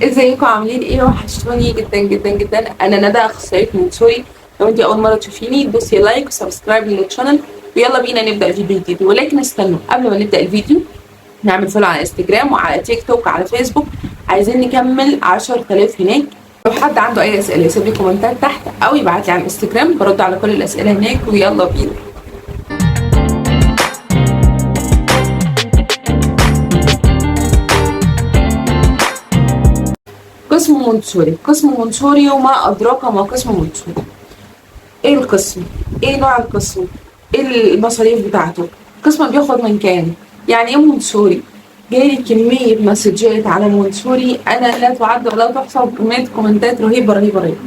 ازيكم عاملين ايه؟ وحشتوني جدا جدا جدا. انا ندى، اخصائيه منصوري. لو انت اول مره تشوفيني دوسي لايك وسبسكرايب للشانل، ويلا بينا نبدا الفيديو الجديد. ولكن استنوا قبل ما نبدا الفيديو، نعمل فولو على انستجرام وعلى تيك توك وعلى فيسبوك. عايزين نكمل 10000 هناك. لو حد عنده اي اسئله يسيب لي كومنتات تحت او يبعت لي على الانستجرام، برد على كل الاسئله هناك. ويلا بينا. قسم منصوري، قسم منصوري وما أدراك ما قسم منصوري. إيه القسم؟ إيه نوع القسم؟ إيه المصاريف بتاعته؟ القسم بياخد من كام؟ يعني إيه منصوري؟ جايلي كمية مسجات على منصوري أنا لا تعد ولا تحصى، وكمية كومنتات رهيبة رهيبة رهيبة.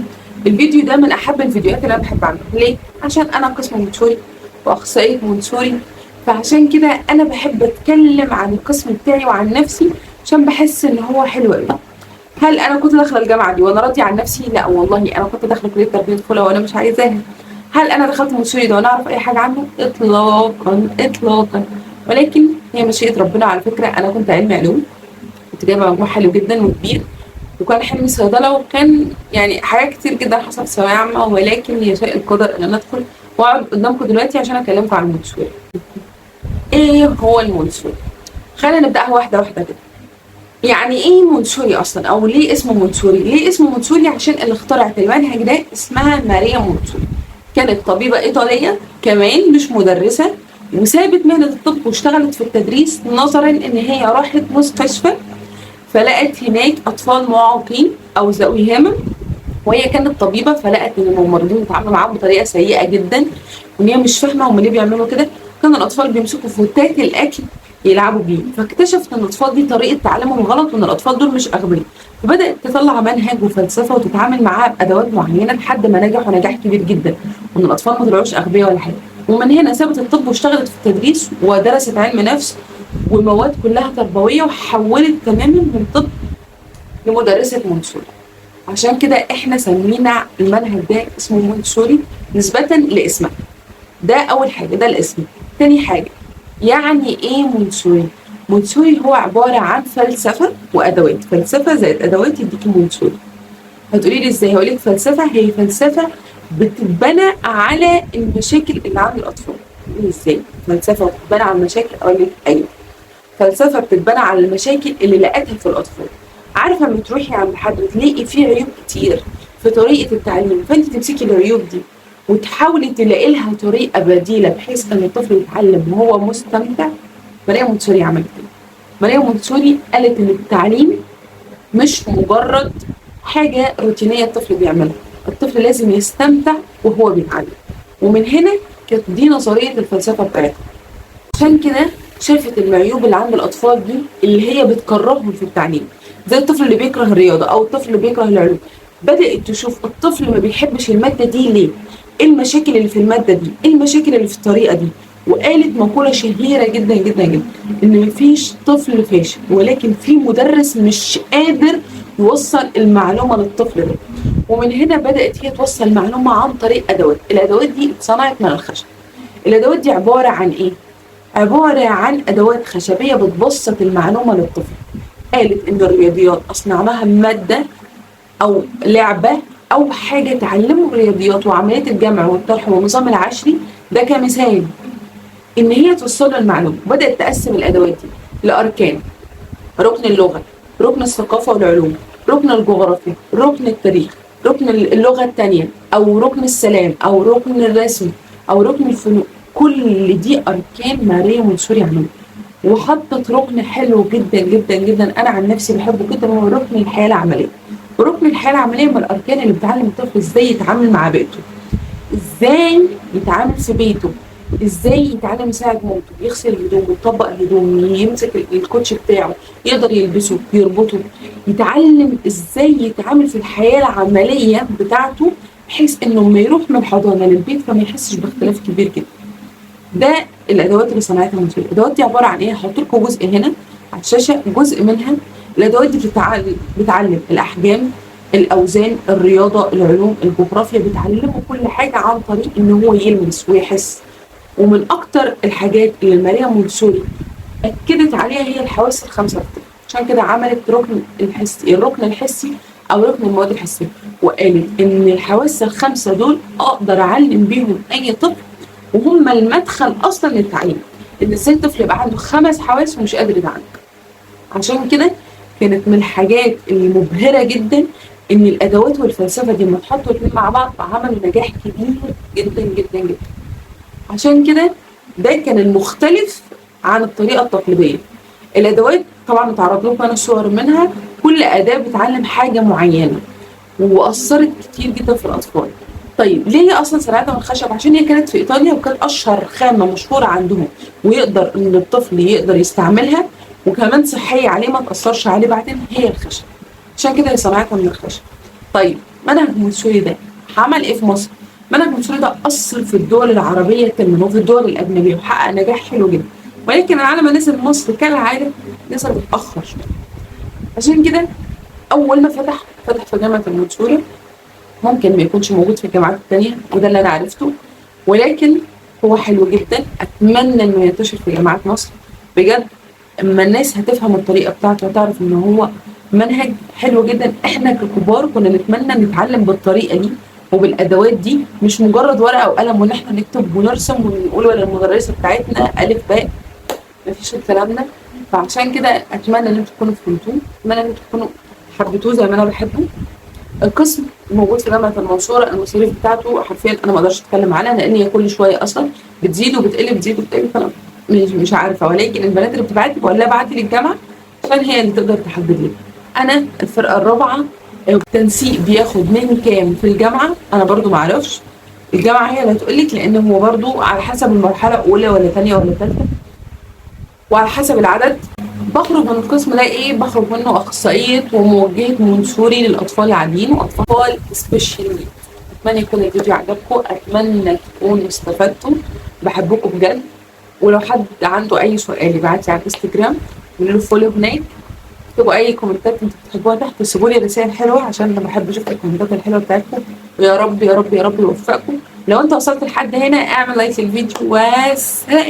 الفيديو ده من أحب الفيديوهات اللي أنا بحب أعملها. ليه؟ عشان أنا قسم منصوري وأخصائية منصوري، فعشان كده أنا بحب أتكلم عن القسم بتاعي وعن نفسي، عشان بحس إن هو حلو أوي. هل انا كنت داخله الجامعه دي وانا راضيه عن نفسي؟ لا والله، انا كنت داخله كليه تربيه طفوله وانا مش عايزاها. هل انا دخلت منصوري ده وانا اعرف اي حاجه عنه؟ اطلاقا اطلاقا. ولكن هي مشيئه ربنا. على فكره انا كنت علمي علوم، كنت جايبه مجموع حلو جدا وكبير، وكان حلمي صيدله، وكان يعني حاجات كتير جدا حصلت في ثانويه عامه، ولكن يشاء القدر ان انا ادخل واقعد قدامكم دلوقتي عشان اكلمكم عن المنصوري. ايه هو المنصوري؟ خلينا نبداها واحده واحده كده. يعني ايه منصوري اصلا، او ليه اسمه منصوري؟ ليه اسمه منصوري؟ عشان اللي اخترعت المنهج ده اسمها ماريا منصوري. كانت طبيبه ايطاليه كمان، مش مدرسه، وسابت مهنه الطب واشتغلت في التدريس، نظرا ان هي راحت مستشفى فلقت هناك اطفال معاقين او ذوي همم، وهي كانت طبيبه، فلقت ان الممرضين بيتعاملوا معاهم بطريقه سيئه جدا، وان هي مش فاهمه هم ليه بيعملوا كده. كان الاطفال بيمسكوا فوتات الاكل يلعبوا بيه، فاكتشفت ان الاطفال دي طريقه تعليمهم غلط، وان الاطفال دول مش اغبياء، فبدات تطلع منهج وفلسفه وتتعامل معاها بادوات معينه لحد ما نجحوا نجاح كبير جدا، وان الاطفال ما طلعوش اغبياء ولا حاجه. ومن هنا سابت الطب واشتغلت في التدريس ودرست علم نفس ومواد كلها تربويه، وحولت تماما من طب لمدرسه منصوري. عشان كده احنا سمينا المنهج ده اسمه منصوري نسبة لاسمها. ده أول حاجة، ده الاسم. تاني حاجة، يعني إيه منصوري؟ منصوري هو عبارة عن فلسفة وأدوات، فلسفة زائد أدوات يديكي منصوري. هتقولي لي إزاي؟ هقولك فلسفة هي فلسفة بتتبنى على المشاكل اللي عند الأطفال. إزاي؟ فلسفة بتتبنى على المشاكل؟ أقول لك أيوه، فلسفه بتتبنى على المشاكل اللي لقتها في الاطفال. عارفه لما تروحي عند حد وتلاقي فيه عيوب كتير في طريقه التعليم، فانت تمسكي العيوب دي وتحاولي تلاقي لها طريقه بديله بحيث ان الطفل يتعلم وهو مستمتع. ماريا مونتسوري عملت كده. ماريا مونتسوري قالت ان التعليم مش مجرد حاجه روتينيه الطفل بيعملها، الطفل لازم يستمتع وهو بيتعلم. ومن هنا كانت دي نظريه الفلسفه بتاعتها. عشان كده شافت العيوب اللي عند الاطفال دي اللي هي بتكرههم في التعليم، زي الطفل اللي بيكره الرياضه او الطفل اللي بيكره العلوم. بدات تشوف الطفل ما بيحبش الماده دي ليه، ايه المشاكل اللي في الماده دي، ايه المشاكل اللي في الطريقه دي. وقالت مقوله شهيره جدا جدا جدا، ان مفيش طفل فاشل، ولكن في مدرس مش قادر يوصل المعلومه للطفل ده. ومن هنا بدات هي توصل المعلومه عن طريق ادوات. الادوات دي اتصنعت من الخشب. الادوات دي عباره عن ايه؟ عبارة عن أدوات خشبية بتبسط المعلومة للطفل. قالت إن الرياضيات أصنعناها مادة أو لعبة أو حاجة تعلمه الرياضيات وعمليات الجمع والطرح والنظام العشري، ده كمثال إن هي توصل له المعلومة. بدأت تقسم الأدوات دي لأركان: ركن اللغة، ركن الثقافة والعلوم، ركن الجغرافيا، ركن التاريخ، ركن اللغة التانية، أو ركن السلام، أو ركن الرسم، أو ركن الفنون. كل دي أركان ماريا منصوري عملها. وحطت ركن حلو جدا جدا جدا أنا عن نفسي بحبه جدا، هو ركن الحياة العملية. وركن الحياة العملية من الأركان اللي بتعلم الطفل إزاي يتعامل مع بيئته، إزاي يتعامل في بيته، ازاي يتعلم يساعد مامته، يغسل الهدوم ويطبق الهدوم، يمسك الكوتش بتاعه يقدر يلبسه يربطه، يتعلم ازاي يتعامل في الحياه العمليه بتاعته، بحيث انه لما يروح من الحضانه للبيت فما يحسش باختلاف كبير جدا. ده الادوات اللي صنعتها منصوري. الادوات دي عباره عن ايه؟ هحط لكم جزء هنا على الشاشه، جزء منها. الادوات دي بتعلم الاحجام، الاوزان، الرياضه، العلوم، الجغرافيا، بتعلمه كل حاجه عن طريق ان هو يلمس ويحس. ومن اكتر الحاجات اللي ماريا مونتسوري اكدت عليها هي الحواس الخمسه. عشان كده عملت الركن الحسي او ركن المواد الحسيه، وقالت ان الحواس الخمسه دول اقدر اعلم بيهم اي طفل، وهم المدخل اصلا للتعليم. ان ازاي الطفل يبقى عنده 5 حواس ومش قادر يتعلم. عشان كده كانت من الحاجات المبهره جدا ان الادوات والفلسفه دي لما اتحطوا الاثنين مع بعض عملوا نجاح كبير جدا جدا جدا. عشان كده ده كان المختلف عن الطريقه التقليديه. الادوات طبعا اتعرض لكم انا صور منها، كل اداه بتعلم حاجه معينه واثرت كتير جدا في الاطفال. طيب ليه هي اصلا صناعتها من الخشب؟ عشان هي كانت في ايطاليا وكانت اشهر خامه مشهوره عندهم، ويقدر ان الطفل يقدر يستعملها، وكمان صحيه عليه ما تاثرش عليه بعدين، هي الخشب. عشان كده هي صناعتها من الخشب. طيب منهج مونتسوري ده عمل ايه في مصر؟ منهج مونتسوري ده اثر في الدول العربيه كمان وفي الدول الاجنبيه وحقق نجاح حلو جدا، ولكن على ما نزل مصر كالعاده نزل متاخر شويه. عشان كده اول ما فتح في جامعه المنصوره، ممكن ما يكونش موجود في الجامعات التانية وده اللي انا عرفته، ولكن هو حلو جدا. اتمنى انه ينتشر في جامعات مصر بجد. اما الناس هتفهم الطريقه بتاعته وتعرف ان هو منهج حلو جدا. احنا ككبار كنا نتمنى نتعلم بالطريقه دي وبالادوات دي، مش مجرد ورقه وقلم وان احنا نكتب ونرسم ونقول ولا المدرسه بتاعتنا الف باء، مفيش الكلام ده. فعشان كده اتمنى ان انتوا تكونوا فهمتوه، اتمنى ان انتوا تكونوا حبيتوه زي ما انا بحبه. القسم موجود في جامعه المنصوره، المصاريف بتاعته حرفيا انا ما اقدرش اتكلم عنها لان هي كل شويه اصلا بتزيد وبتقل بتزيد وبتقل، فانا مش عارفه. ولكن البنات اللي بتبعت لي بقول لها ابعتي لي الجامعه عشان هي اللي تقدر تحدد لي. انا الفرقه الرابعه، التنسيق بياخد من كام في الجامعه انا برضو ما اعرفش، الجامعه هي اللي هتقول لك، لان هو برضو على حسب المرحله اولى ولا ثانيه ولا ثالثه وعلى حسب العدد. بخرج من القسم ده ايه؟ بخرج منه اخصائيه وموجهه منصوري للاطفال العاديين واطفال سبيشال نيد. اتمنى يكون الفيديو عجبكم، اتمنى تكونوا استفدتوا، بحبكم بجد. ولو حد عنده اي سؤال يبعت لي على الانستجرام، اعملوا له فولو هناك، اكتبوا اي كومنتات انتوا بتحبوها تحت، سيبوا لي رسائل حلوه عشان انا بحب اشوف الكومنتات الحلوه بتاعتكم. ويا رب يا رب يا رب يوفقكم. لو انت وصلت لحد هنا اعمل لايك للفيديو وسلام.